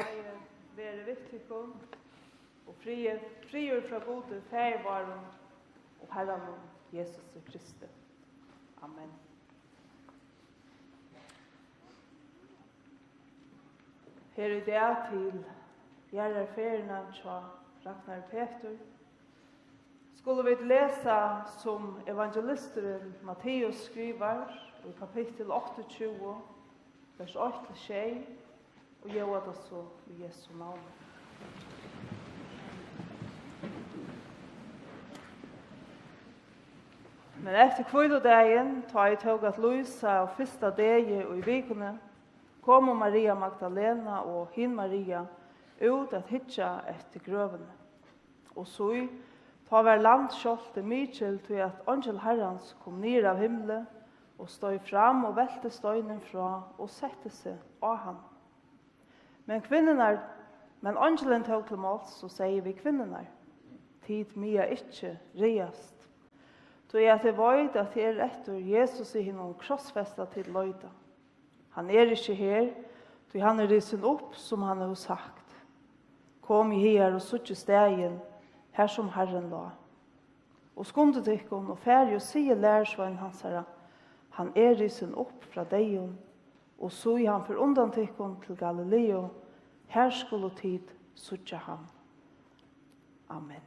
Herre, være vittikum, og frier fra gode færvaren og Herren Jesus Kristus. Amen. Her i dag til Gjerrerferien fra Ragnar Peter skulle vi lese som evangelisteren Matteus skriver i kapittel 28, vers 8-6, og gjør det så i Jesu navn. Men efter kvinnodagen tar jeg tog at lysa og første dag og i vikene kom Maria Magdalena og hin Maria ut at hitja etter grøvene. Og så ta var landskjolte mykjel til at angel Herrens kom ned av himmelen og stod fram og velte støynen fra og sette seg av han. Men angelen tog til mål, så sier vi kvinnerne, tid mye ikke reast. Så at det vet at det etter Jesus i hinnom krossfesta til løyda. Han ikke her, så han risen opp som han har sagt. Kom i her og suttje stegen, her som Herren la. Og skundet tykkon og færg og sier lærersveien hans herre, han risen opp fra deion, og så i han for undan tykkon til Galileo, her skulle tid suttje ham. Amen.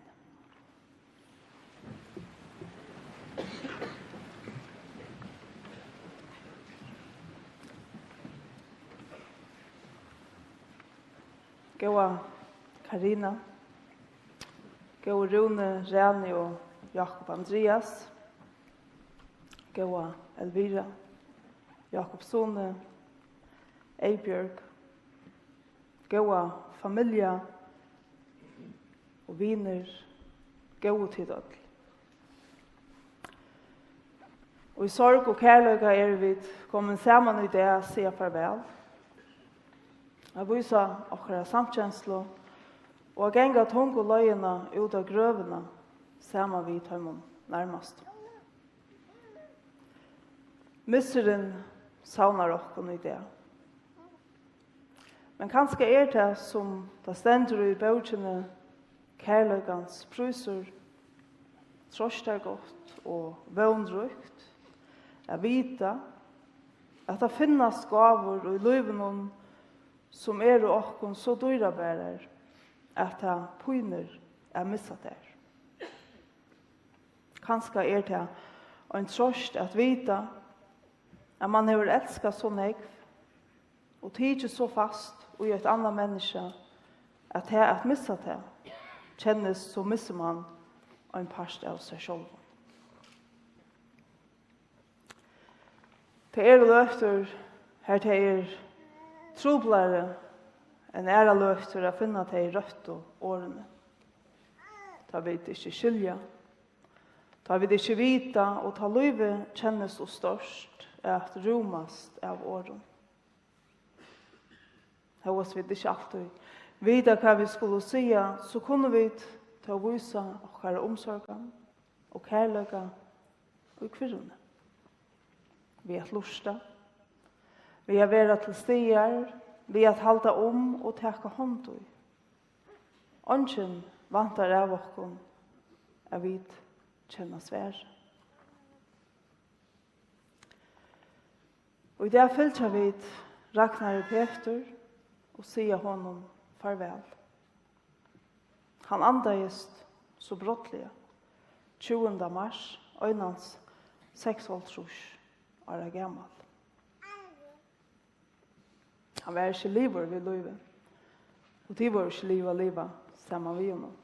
Gåa Karina, gåa Rune, Rani og Jakob Andreas, gåa Elvira, Jakob Sone, Eibjørg, gåa familie og viner, gåa til døgn. Og i sorg og kærløyga vi kommet sammen i det å si farvel. Jeg viser akkurat samkjenslo, og jeg ganger tung og løyene ut av grøvene, sammen vi tar dem nærmest. Misseren savner okken i det. Men kanskje det som det stender i bøkene kærløygans pryser, trøster godt og våndrukt, jeg vite at det finnes gaver i livet som okken så dyrebærer at det pøyner misset der. Kanskje det en trøst at vite at man har elsket så negv og tidlig så fast og i et annet menneske at det at misset det kjennes så misser man en part av seg selv. Det løfter her til troblare en løfter å finne til rødt og årene. Da vi ikke skilja, da vi ikke vita og ta livet kjennes og størst at romast av åren. Hvis vi ikke alltid vita hva vi skulle si, så kunne vi ta vise våre omsorgen og kærløyga og kvirrene. Vi lusta, vi være til stier, vi halda og teka hånd i. Ønsken vantar av okken, vi kjenner svær. Og i det fylter vi Ragnar Peter og sier honom farvel. Han andagest så brottelig, 20. mars, øynans 6 år gammal. Han var ikke livet ved livet. Og de var ikke livet sammen med honom.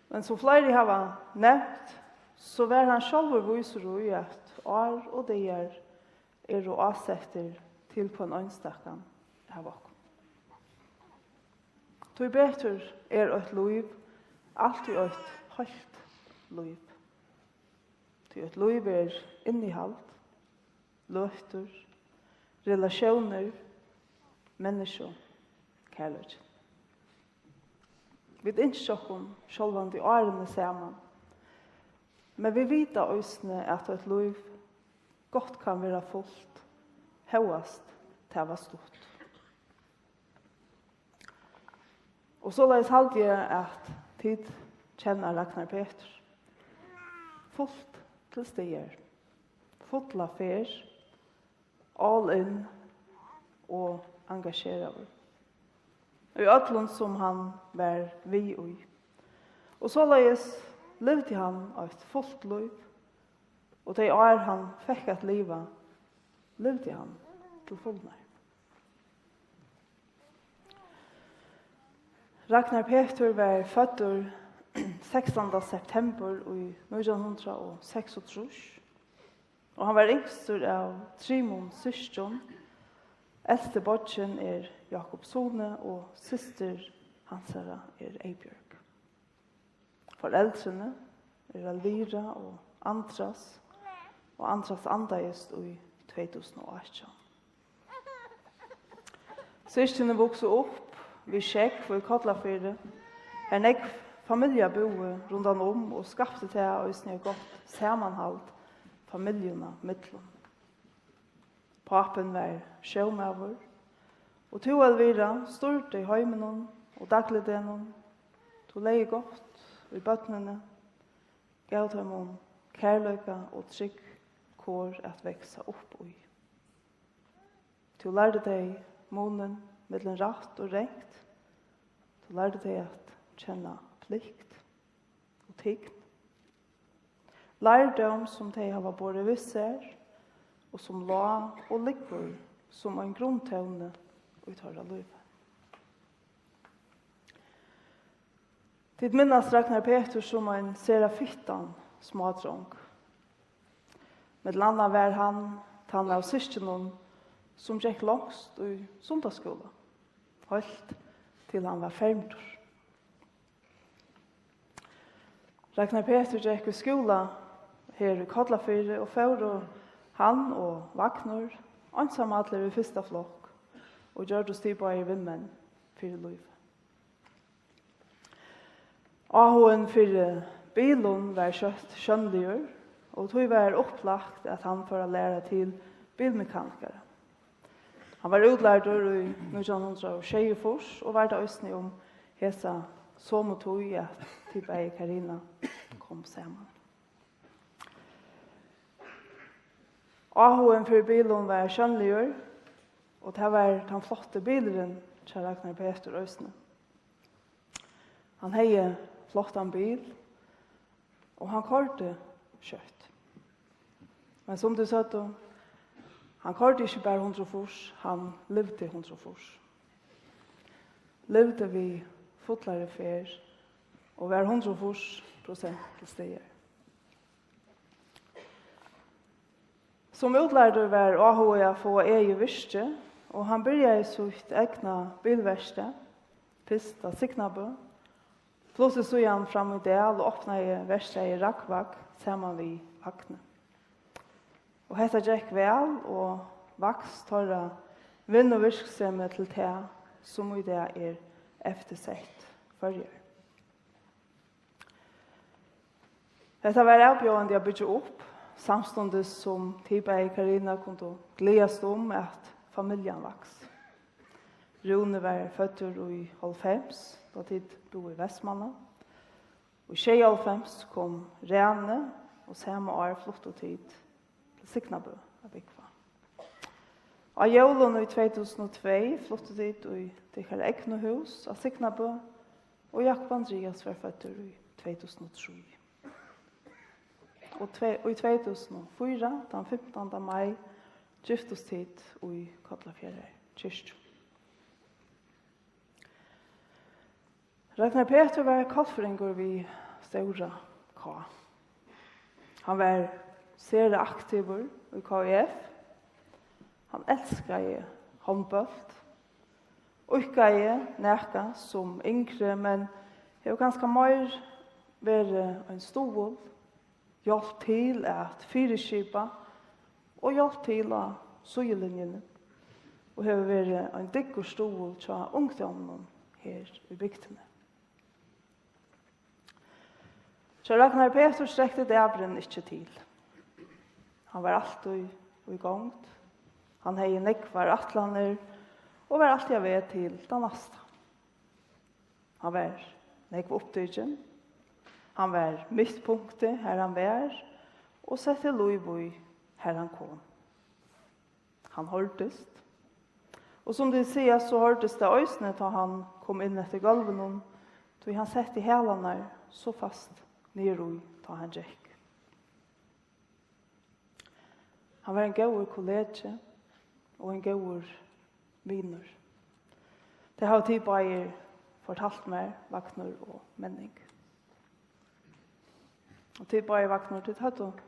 Men som flere har nevnt, så var han selv viser i at år og det å avsetter til på en ønstakken av oss. Tog betur et liv, alltid et høyt liv. Tog et liv innehalt, løfter, relasjoner, mennesker, kærlighet. Vi ønsker oss selv de årene sammen, men vi vet også at et liv godt kan være fullt, høyest til å være stort. Og så la jeg halde jeg at tid kjenner Ragnar Peter. Fullt til stier, fullt av fer, all in og engasjerer. Og i ødlund som han var vi i. Og så la jeg levde han av et fullt liv, og de år han fikk at livet, levde han til fullnær. Ragnar Peter var født 16. september i 1936, og han var yngstur av Trimon syskjon. Eldste bodgen Jakob Sone, og syster hansara Eibjørg. Foreldrene Elvira og Andras andagest i 2018. Systerne vokste opp ved Skjekk for Kollafyrre. Her nekk familier boe rundt om og skapte til å snø godt sammenhold familiene mittlom. Papen var sjømaver, og to Elvira stort i heimen og dagligdenen, to leie godt i bøtnene, gav dem om kærløyga og trygg kår at veksa opp i. To lærte deg månen mellom rett og rekt, to lærte deg at kjenne plikt og tign. Lærdom som de har både visser, og som la og ligger som en grunntøvne ut av livet. Tid minnes Ragnar Peter som en serafittan smådrong. Med landa var han tann av syskenen som gikk langst i sundagsskolen, helt til han var 50. Ragnar Peter gikk i skolen her i Kollafyrre og for han og Vagnar ansamadler i første flokk og gjør det styr på i vimmen for livet. Ahoen for bilen var kjøtt skjønnligere, og tog var opplagt at han får lære til bilmekanikere. Han var utlært i 1924 og var det østene om hesa som og tog at type i Karina kom sammen. Ahoen for bilen var skjønnligere, og det var den flotte bilen til Ragnar Peter østene. Han hadde flott en bil, og han kørte kjøtt. Men som du sa, han kørte ikke bare 100 fors, han levde 100 fors. Levde vi fotlare fer, og var 100% til stiger. Som utlærder var AHA få egen virke, og han begynte i sitt egna bilverste, først av Signabø. Plutselig så han fram i del og åpnet verset i Rakkvak sammen med Vakne. Og dette gikk vel, og vaks tar vinn og virksomhet til det som i det eftersett førjer. Dette var avgjørende å bygge opp, samståndet som Tiba i Karina kunne gledes om at familien vaks. Rune var født i 90, da tid bo i Vestmanna. Og i 96 kom Rene, og samme år flott tid til Signabø av Bygva. Av jævlen i 2002 flott tid til Karl Eknohus av Signabø, og Jakob Andreas var født i 2003. Og i 2004, den 15. mai, giftes tid i Kollafjerde kyrkje. Ragnar Peter var kalfringer vid Stora K. Han var ser aktiv i KIF. Han elskade håndbølt. Ukkade næka som yngre, men det var ganske mer være en stol, hjelp til at fyreskipa, og hjelp til å søyelinjene. Og det var en digg og stol til ungdommen her i bygdene. Så Ragnar Peter strekte dævren ikke til. Han var alltid i gang. Han hadde nekvar atlaner, og var alltid ved til den neste. Han var nekv opptøygen. Han var midtpunktet her han var, og sette lov i her han kom. Han hørtes. Og som de sier, så hørtes det øysene da han kom inn etter gulven, da han sett i hælene så fast nere da han gikk. Han var en god kollega og en god viner. Det har tid bare fortalt meg Vakner og Menning. Og tid bare Vakner til tatt og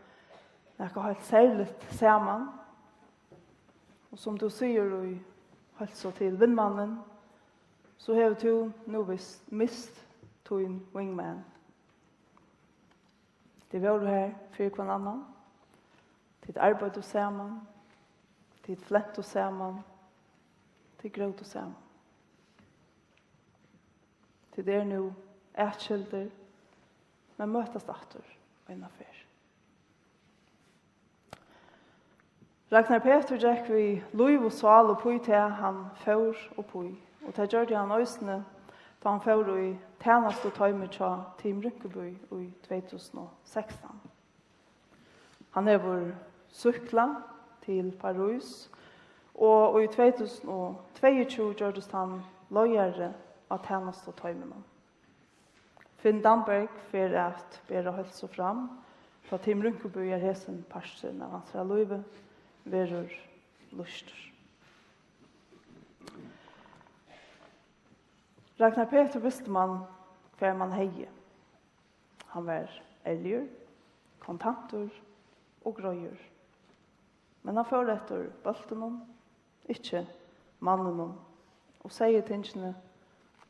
jeg har helt særligt sammen. Og som du sier og helt så til vindmannen, så har du nå mist din wingman. Det var du her for hver annan. Tid arbeid og sammen. Tid flett og sammen. Tid grøt og sammen. Tid er nå ætskilder, men møtes atter og innenfor. Ragnar Peter gikk vi lov og sval og pui til han får og pui. Og til gjør han øysene da han får i tjenest og tøymer til Team Rynkeby i 2016. Han er vår sykla til Paris, og i 2022 gjørtes han løyere av tjenest og tøymer. Finn Damberg for at bedre holdt seg fram, for Team Rynkeby er hesen parsten av hans løyve, verur lustur. Ragnar Peter visste man hver man heie. Han var ærlig, kontanter og grøyer. Men han fører etter bølten, ikke mannen, og sier tingene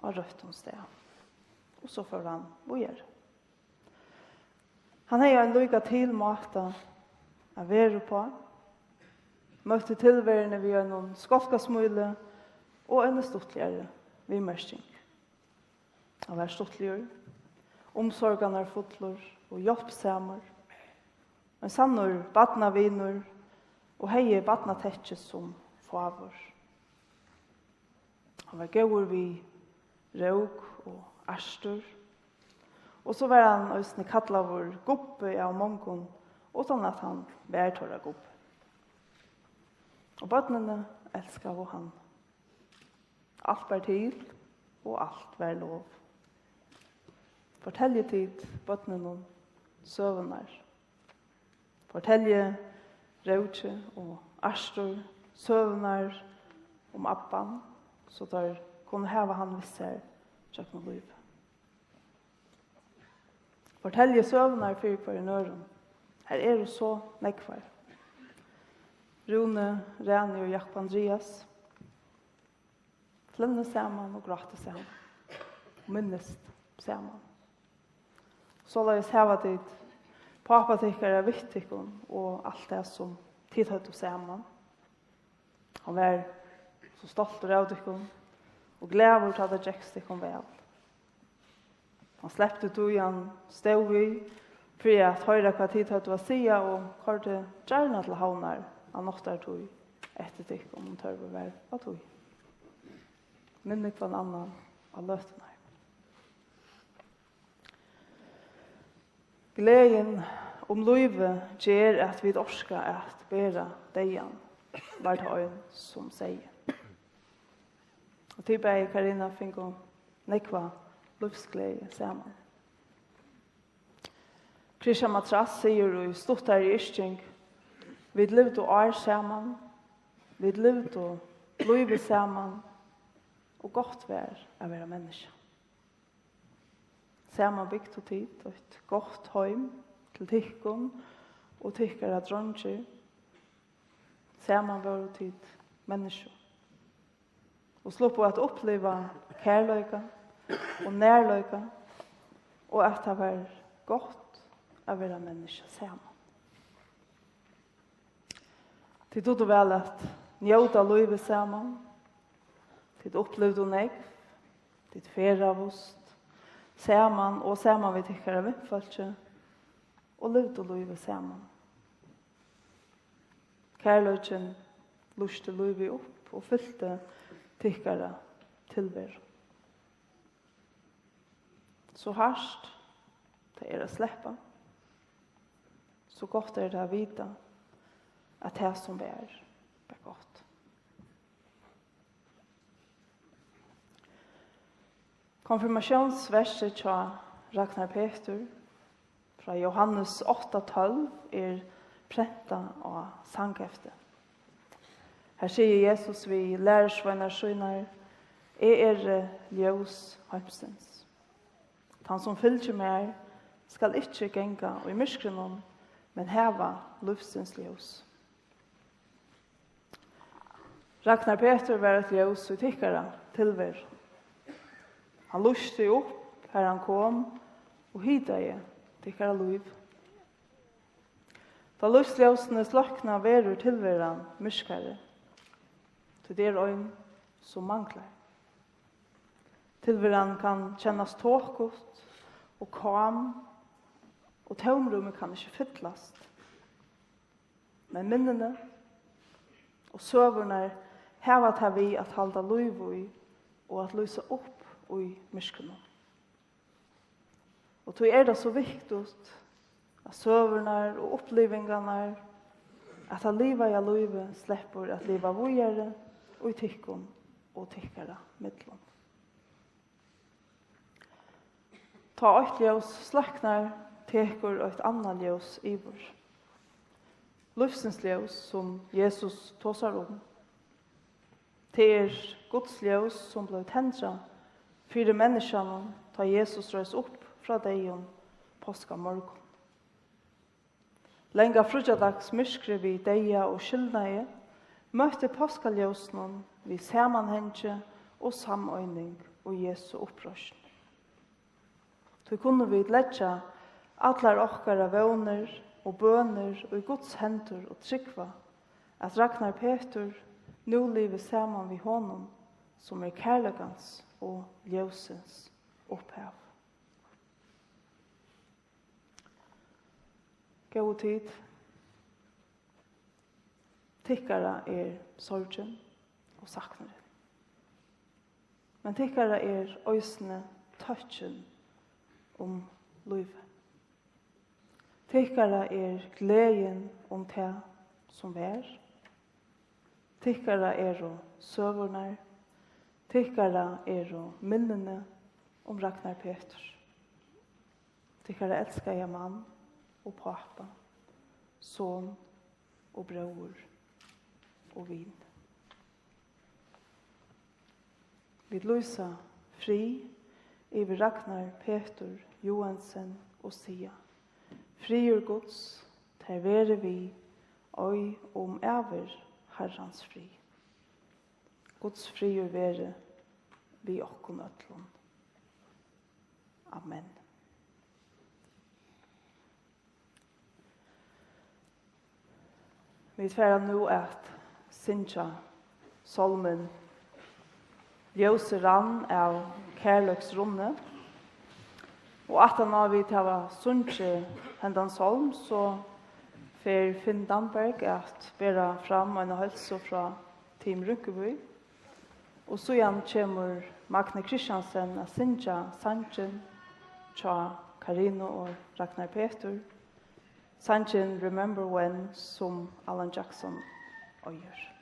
av rødt sted. Og så fører han bojer. Han har en lykke til måte å være på, møtte tilværende via noen skolkasmøyle og en stortligere vidmørsting. Han var stortligere, omsorgene er fotler og hjelpsamer, men sannor badna viner og heie badna tetsjes som favor. Han var gøyver vi råk og ærstur, og så var han også kallet vår gubbe av mongon, utan at han var tåra gubbe. Og bøtnene elskar han. Alt var til, og alt var lov. Fortelje tid bøtnene søvnar. Fortelje rauche og arstor søvnar om abban, så der kunne heva han visser tjøkken liv. Fortelje søvnar fyrir for en øren. Her er det så nekvar. Rune, Rani og Jakob Andreas. Flenne sammen og gråte sammen. Minnest sammen. Så la oss heva dit. Pappa tykker er viktig og alt det som tid høyt sammen. Han var så stolt og rød og glæver til at det gikk stikken vel. Han släppte tog han stod i for at høyre hva tid høyt å si og kørte gjerne til havner. Han nåttar tog etter tikk om han tør å være av tog. Minne på en annan av løtene. Gleden om livet gjør at vi orsker at bære degen, var det øyn som sier. Og til bei Karina fikk hun nekva livsglede sammen. Christian Matras sier i stort her i Isching, vi levde og er sammen, vi levde og livet sammen, og godt vær å være menneske. Sammen bygd og tid, og et godt heim til tikkene, og tikkere dronjer. Sammen var og tid menneske. Og slå på at oppleve kærløyga og nærløyga, og at det var godt å være menneske sammen. Tid tog det vel at njóta livet sammen. Tid opplevde hun egg. Tid ferie av oss. Sammen og sammen vi tykker av vinnfølge. Og levde livet sammen. Kærløyken luste livet opp og fylte tykker av tilvær. Så harst det att släppa. Så gott det att vita att det som är gott. Konfirmationsverset av Ragnar Peter fra Johannes 8:12 prenta av sanghäfte. Här säger Jesus vi lärsvänner synar ljus heimstens. Han som fylgjer mer skal ikke genga i myskrenon, men heva livsens ljus. Ragnar Peter var et ljus og tykkara tilver. Han luste opp her han kom og hidaje tykkara liv. Da lustljusene slakna verur tilveran myskare, til det øyn som manglar. Tilveran kan kjennas tåkot og kam, og tomrummet kan ikke fyllast. Men minnene og søverne heva til vi at halda liv i og at lysa opp i myskene. Og tog det så viktigt at søverne og opplivingene at han liva i livet slipper at liva vågjere og i tykkene og tykkere midlene. Ta ett ljus slaknar tekur ett annat ljus ivor. Livsens ljus som Jesus tåsar om. Det Guds ljus som blev tändra för människan ta Jesus rös upp från dejon påska morgon. Länga frutjadags myskre vi deja och skillnaje mötte påskaljósnon vid sammanhänge och samöjning och Jesu upprörsning. Så kunne vi letja allar okkara våner og bøner og i Guds hendur og tryggva at Ragnar Peter nu lever saman vi honom som kærlegans og ljósens opphav. Gå tid. Tikkara sorgen og saknaren. Men tikkara øysne touchen om livet. Tikkara gleden om det som vær. Tikkara og søvurnar. Tikkara og minnene om Ragnar Peter. Tikkara elskar jeg mann og pappa, son og bror og vin. Vi lysa fri over Ragnar Peter Johansen og sia. Friur Guds, ter vere vi, oi om æver Herrans fri. Guds friur vere vi okkom ötlun. Amen. Vi tverra nu at synsja solmen Ljøse rann av kærløksrunne. Og at han har vi til å sunnsje hendan solm, så fer Finn Danberg at bæra fram en helse fra Team Runkeby. Og så igjen kommer Magne Kristiansen av Sinja Sanchen, Tja Karino og Ragnar Peter. Sanchen Remember When, som Alan Jackson øyer.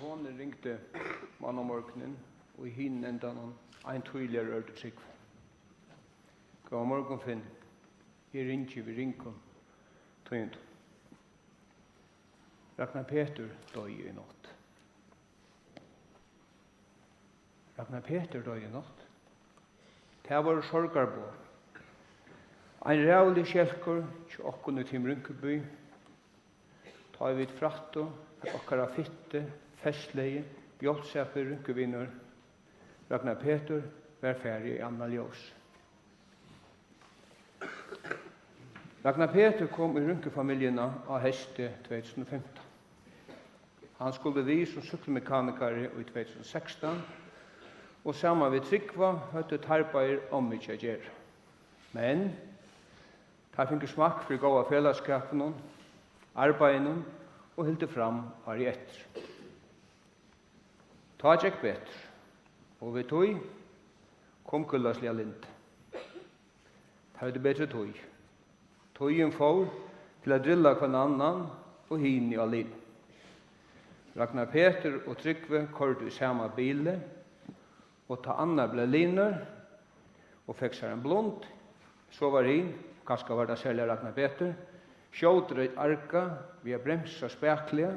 telefonen ringte man om morgenen, og i hinn enda en tydligere ørte trygg. God morgen, Finn. Her ringer vi rinken. Tøynt. Ragnar Peter døg i natt. Ragnar Peter døg i natt. Det var sorgarbå. Ein rævlig kjelkur, til okkun ut i Rynkeby. Ta vi et fratto, okkara fitte, festleie, bjoltsefer Rynkevinner. Ragnar Peter var ferdig i Anna Ljós. Ragnar Peter kom i Rynkefamiljerna av heste 2015. Han skulle vi som sykkelmekanikere i 2016, og sammen ved Tryggva høtte tarbeir om mykje gjer. Men, ta fikk smakk for gåa fellesskapen, arbeiden og hilde fram her i etter. Ta tjekk betre, og ved tog kom kullaslige lind. Ta det bedre tog. Togen får til å drilla hver annan og hin i alin. Ragnar Peter og Tryggve korte i samme bile, og ta Anna ble liner, og fikk seg en blond, så var hin, kanskje var det særlig Ragnar Peter, skjøter et arka, vi har bremsa speklige,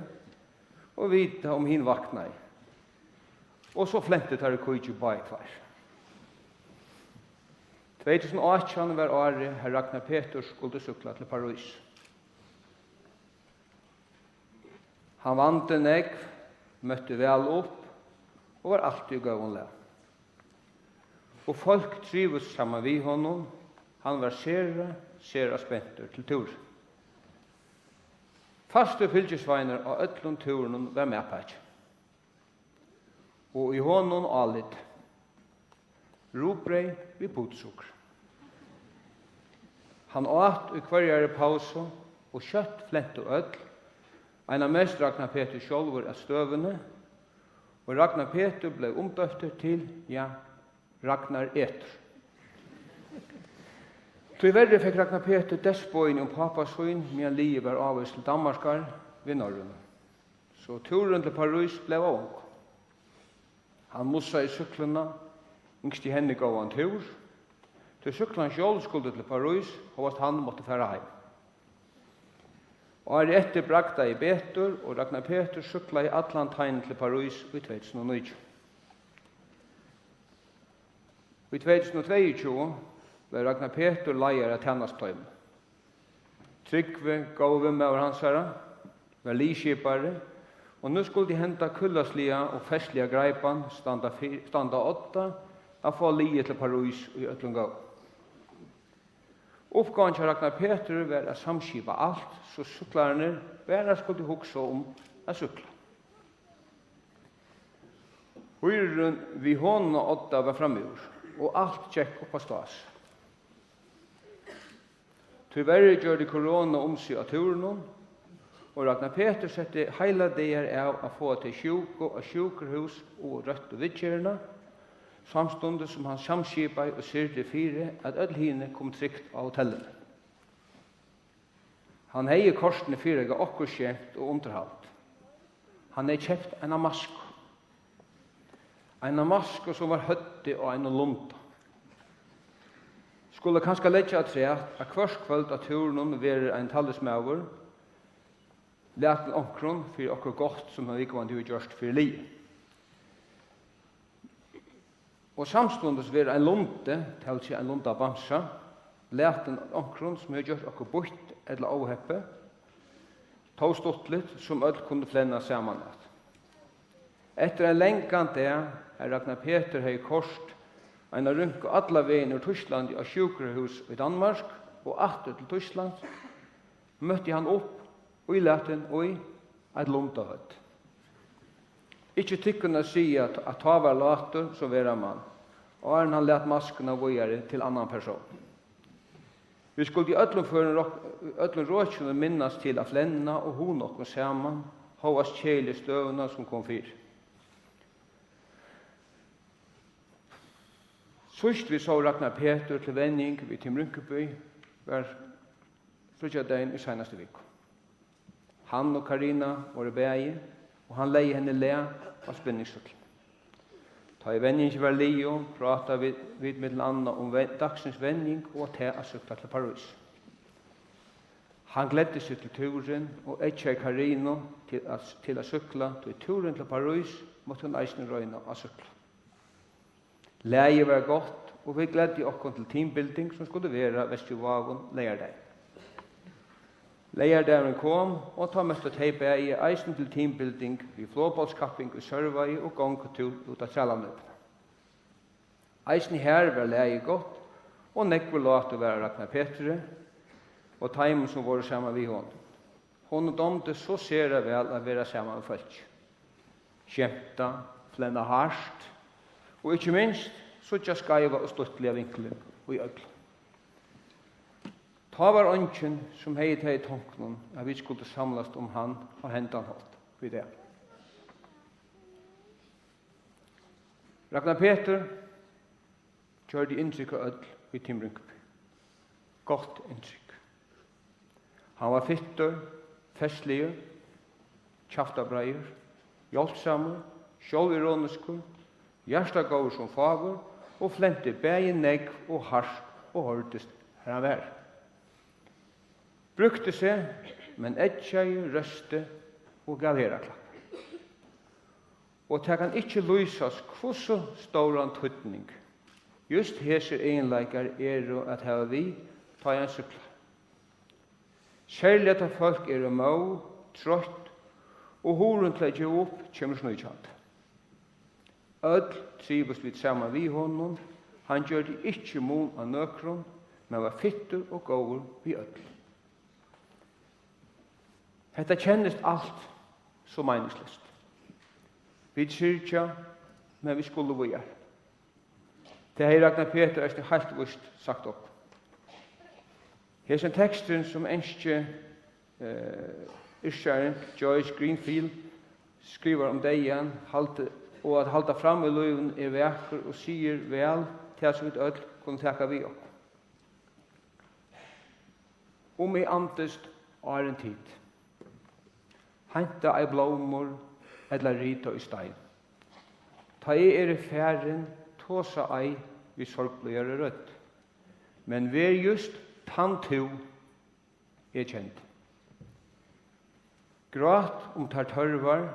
og vite om hin vakna i. Og så flentet her kujtju baikvar. 2018 var året her Ragnar Peter skulle sykla til Paris. Han vant en egg, møtte vel opp, og var alltid gøvunleg. Og folk trives sammen vid honom. Han var sera spenter til tur. Faste fylkesveiner av ötlund turen var med på det. Og i honom alit. Robrei vid potsukker. Han åt i kvarjare pausa og kjøtt flent og ødl. En av mest Ragnar Peter sjálfur av støvene, og Ragnar Peter ble omdøftet til, Ragnar Eter. Tyverre fikk Ragnar Peter dessbøyen om papasøyen, medan livet var avvist til Danmarkar ved Norrøn. Så turen til Paris ble ung. Han mussa i syklene, yngst i henne gav han tur. Til syklene sjálv skulle til Paris, og han måtte fære heim. Og etter brakta i betur, og Ragnar Peter sykla i Atlantegn til Paris i 2009. I 2022 var Ragnar Peter leier av tennastøym. Tryggve gav med over hans herre, var liskipare, og nu skulle de henta kullaslige og festlige greipan standa 8 av få lie til Paris i Øtlundgård. Uppgåvan til Ragnar Peter var å samskipa alt, så syklarene bare skulle hugsa om å sykla. Høyren vi hånden og 8 var framur, og alt tjekk opp av stas. Tyverre gjør det korona om seg av turen, og Ragnar Peter sette heila deir av å få til sjuko og sjukerhus og rødt og vidtjørna, samstundet som han samskipa og syrte 4 at öll hine kom trygt av hotellet. Han hei korsene 4 ga okkur skjent og underhalt. Han hei kjeft en mask. En mask som var høtti og en lunta. Skulle kanskje letja at tre at hvers kvöld av turen var en tallesmauer, lät en omkron for okkur godt som han ikke var du gjørst for livet. Og samstundes var en lunte, til seg en lunte av bamsa, lät en omkron som har gjort okkur bort eller avheppe, tog stuttligt som öll kunne flenna saman. Etter en lengan dag er Ragnar Peter hei korst en rynk og alla veien ur Tyskland av sjukerhus i Danmark og atter til Tyskland, møtte han opp og i leten og i et luntahøtt. Ikke tykkerne sier at ta var later, så vera man. Og han lät maskerna vågare til annan person. Vi skulle i ötlun råkjene minnas til at lenna og hun okkur saman, hovast kjeli støvna som kom fyr. Først vi så Ragnar Peter til vending vid Tim Rynkeby, var frutjadagen i senaste vik. Han og Karina var i bæge, og han leie henne le av spinningsøklen. Ta i vending var Leo, prata vid med landa om dagsens vending og te a sykla til Paris. Han gledde seg til turen og etja Karino til a sykla til turen til Paris måtte hun eisen røyna a sykla. Leie var godt og vi gledde okkon til teambuilding som skulle være Vestjuvavon leierdag. Leierdagen kom og ta mest å teipe i eisen til teambuilding i flåballskapping i Sørvei og gongtur ut av Trellamøpene. Eisen her var leie godt og nekvar låt å være Ragnar Petre og teimen som var sammen vi hon. Hon domte så sera vel å være sammen med folk. Kjemta, flenna harst og ikke minst suttja skaiva og stuttliga vinkler og i øglen. Ta var ønsken som hei i tanken at vi skulle samlast om han og hentan hatt vid det. Ragnar Peter gjør de inntrykk av ødel i Timrinkeby. Godt inntrykk. Han var fitter, festlige, kjaftabreier, hjelpsamme, sjølvironiske, hjertagård som fager og flente bæge negg og harsk og hårdest her han var. Brukte seg, men etjei, røste og gav heraklapp. Og det kan ikke lysas hvordan stor tøtning. Just hese egenleikar at hava vi ta en sykla. Særlig at folk må, trøtt, og horen til å gjøre opp kommer snøykjant. Ødel trives litt sammen vi honom, han gjør det ikke mål av nøkron, men var fitter og gåver vi ødel. Hetta kjennes alt så meningsløst. Vi kyrkja, men vi skulle vi gjøre. Det har Ragnar Peter er helt vist sagt opp. Her er teksten som enskje Isharen Joyce Greenfield skriver om det igjen, og at halda fram i løven vekker og sier vel til at vi ødel kunne teka vi opp. Om I antest er en tid. Henta ei blomor eller rita i stein. Ta I færen, tåsa ei vi sorgbløyere rødt. Men vi just tantu kjent. Grat om tar tørvar,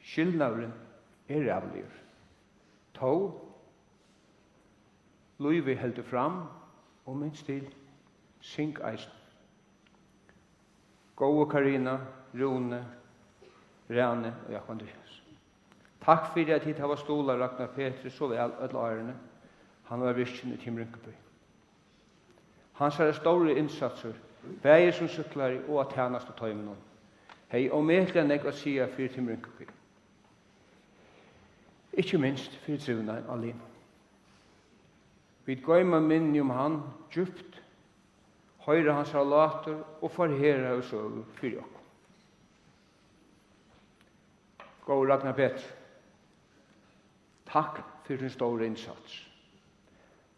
skillnavren rævligere. Tå, Luivi heldur fram, og minst til, synk eisen. Gåe Karina, Rune, Rane og Jakob Andreas. Takk for at hit hava stola Ragnar Petre så vel alle årene. Han var virkjen i Timrinkeby. Hans er store innsatser, begge som syklare og at tjenast og tøymen. Hei omedelig enn jeg å si for Timrinkeby. Ikke minst for truna alene. Vi gøyma minni han djupt, høyre hans relater og forherre og søver for oss. Gå Ragnar Petre. Takk for din store innsats.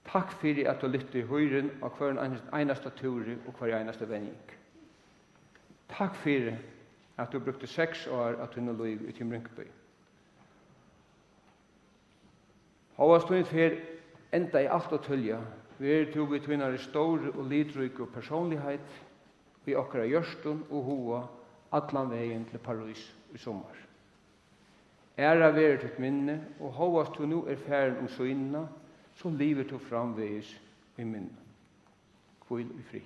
Takk for at du lytte i høyren av hver eneste tur og hver eneste vending. Takk for at du brukte 6 år at du nå liv i Timrinkeby. Håvast du innfer enda I alt å tølja, vi to vi tvinner store og lidrykke og personlighet, vi okkara gjørstun og hoa, atlan veien til Paris I sommar. Æra være til minne, og håvast du nå færen om søynna, så livet du framveis I minne. Kvil I fri.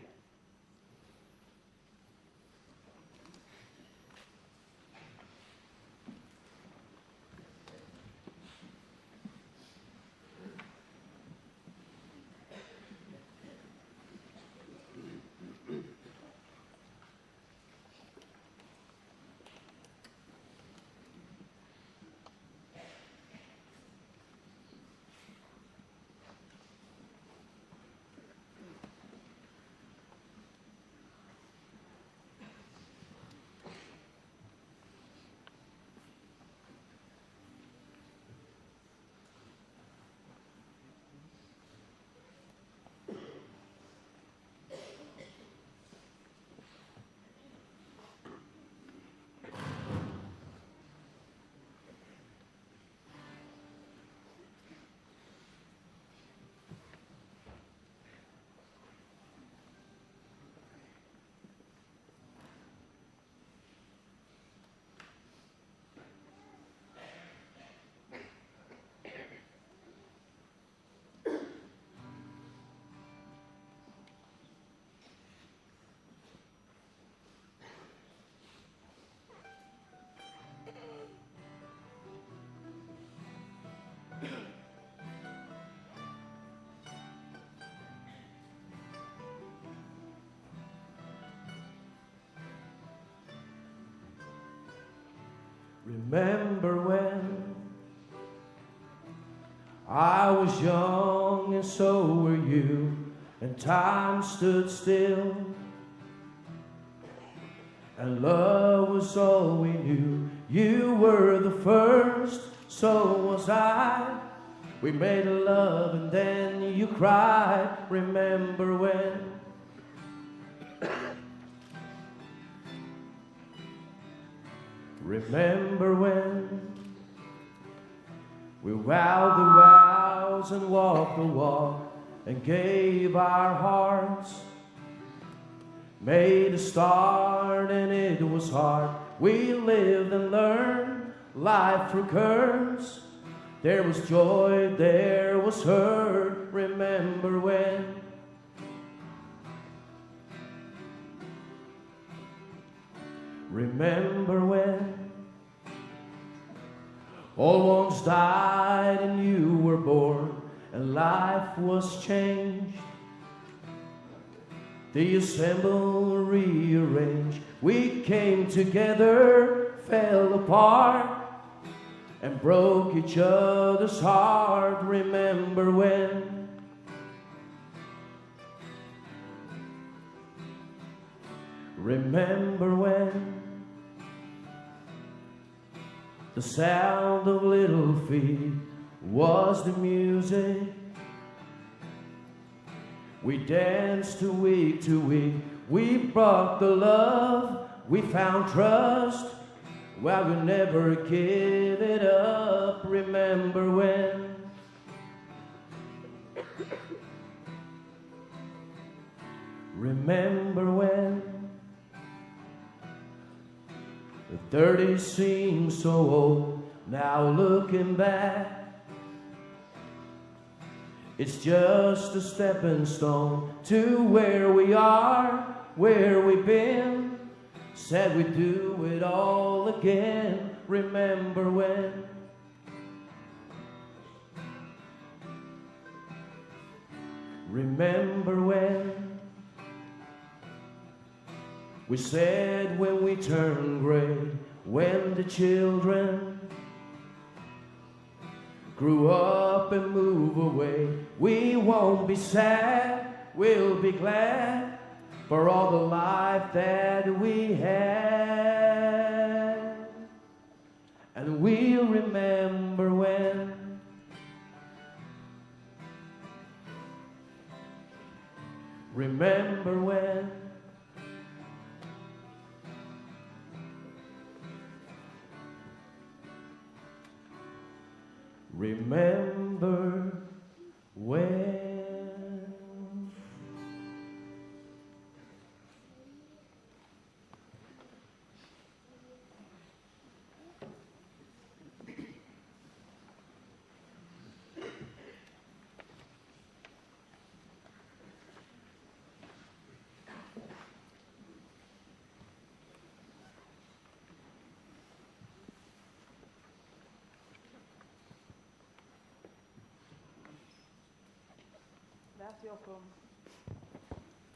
Remember when I was young and so were you, and time stood still, and love was all we knew. You were the first, so was I. We made love and then you cried. Remember when? Remember when we vowed the vows and walked the walk and gave our hearts, made a start and it was hard. We lived and learned life through curves. There was joy, there was hurt. Remember when? Remember when all ones died and you were born and life was changed. The assemble rearranged. We came together, fell apart, and broke each other's heart. Remember when? Remember when the sound of little feet was the music. We danced to week. We brought the love, we found trust. Well, we'll never give it up. Remember when? Remember when the 30s seem so old. Now looking back, it's just a stepping stone to where we are, where we've been. Said we'd do it all again. Remember when? Remember when we said when we turn gray, when the children grew up and move away, we won't be sad, we'll be glad for all the life that we had. And we'll remember when. Remember when. Remember when.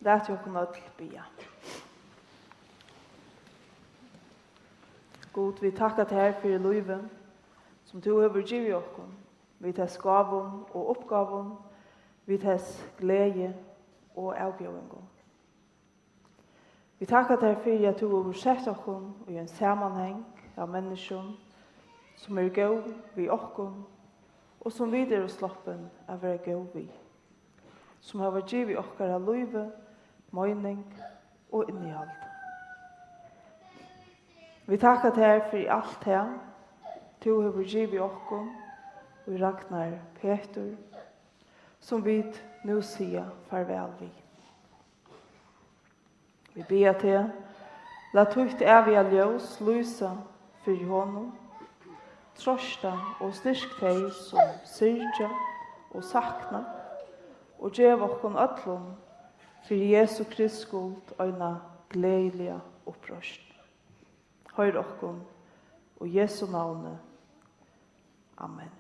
Lat okkum öll bia. God, vi takkar til her for livet som du har givet okkum. Vi tess gavum og oppgavum, vi tess glede og avbjøringum. Vi takkar til her for at du har sett okkum i en sammanheng av mennesker som god vi okkum og som videre sloppen av være god vi. Som har givet okkar av livet, mening og innehald. Vi takkar til her for alt her, du har givet okkom og Ragnar Peter, som vi nu sier farvel vi. Vi ber til, la tukt evige ljøs lysa for honom, trosta og styrk deg som syrja og sakna, og gjev okkom öllum for Jesu Kristi skuld øyna gledelige opprørst. Høyr okkom og Jesu navne. Amen.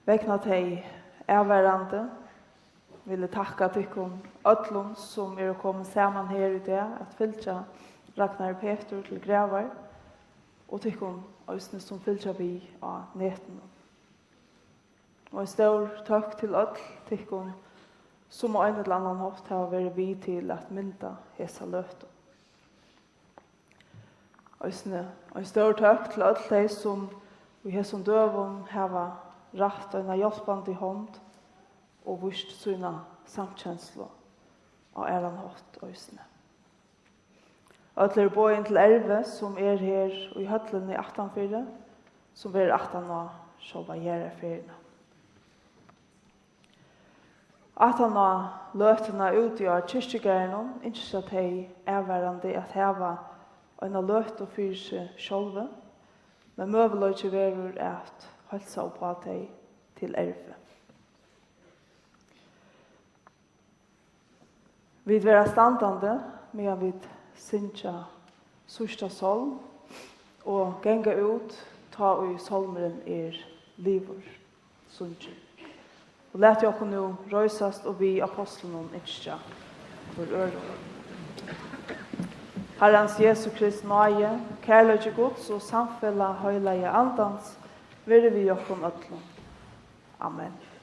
Vekna teg erværande, ville takka tykkum öllum som kommet saman her i det at fylgja Ragnar Peter til Gravar og tykkum øysne som fylgja vi av neten. Og en stor takk til öll tykkum som og en eller annan haft har vært vi til at mynda hesa løtu. Øysne, og en stor takk til öll de som vi hesum døvum hava rætt og en hjelpande hånd og vist sina samkjenslo av æran hatt øysne. Øtler bojen til Erve som her i høtlen i 18-4, som er 18 år, sjåva gjerne fyrene. 18 år løtene ute av kyrkjegærene, ikke at de er hverandre at heva en løt og fyre seg sjølve, men møvelig ikke verur at halsa opp av de til Erve. Vi vil standande med vi synsja sørsta solm og genga ut ta i solmeren livor synsja. Og let jeg okkur nu røysast og vi apostlen ikkja for øren. Herrens Jesu Krist nøye, kærløyge Guds og samfella høyleie andans, vil vi okkur öllum. Amen.